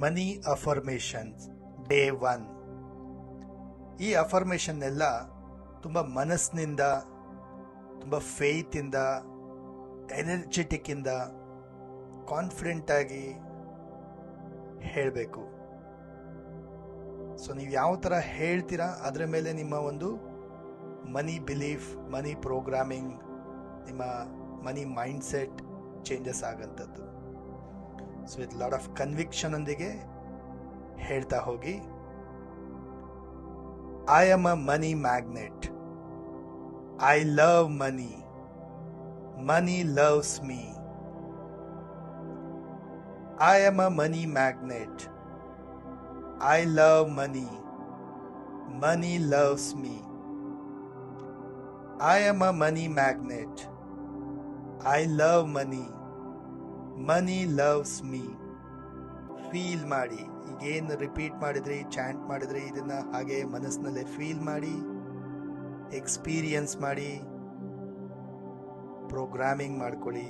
ಮನಿ affirmations day 1. ಈ affirmation ಎಲ್ಲ ತುಂಬ ಮನಸ್ಸಿನಿಂದ, ತುಂಬ ಫೇತಿಂದ, ಎನರ್ಜೆಟಿಕ್ಕಿಂದ, ಕಾನ್ಫಿಡೆಂಟ್ ಆಗಿ ಹೇಳಬೇಕು. ಸೊ ನೀವು ಯಾವ ಥರ ಹೇಳ್ತೀರಾ ಅದರ ಮೇಲೆ ನಿಮ್ಮ ಒಂದು ಮನಿ ಬಿಲೀಫ್, ಮನಿ ಪ್ರೋಗ್ರಾಮಿಂಗ್, ನಿಮ್ಮ ಮನಿ ಮೈಂಡ್ಸೆಟ್ ಚೇಂಜಸ್ ಆಗೋಂಥದ್ದು. So with lot of conviction ಒಂದಿಗೆ ಹೇಳ್ತಾ ಹೋಗಿ. I am a money magnet. I love money. Money loves me. I am a money magnet. I love money. Money loves me. I am a money magnet. I love money. Money loves me. Feel ಮಾಡಿ. ಈಗೇನು repeat ಮಾಡಿದ್ರಿ, chant ಮಾಡಿದ್ರಿ, ಇದನ್ನ ಹಾಗೆ ಮನಸ್ಸಿನಲ್ಲೇ feel ಮಾಡಿ, experience ಮಾಡಿ, programming ಮಾಡ್ಕೊಳ್ಳಿ.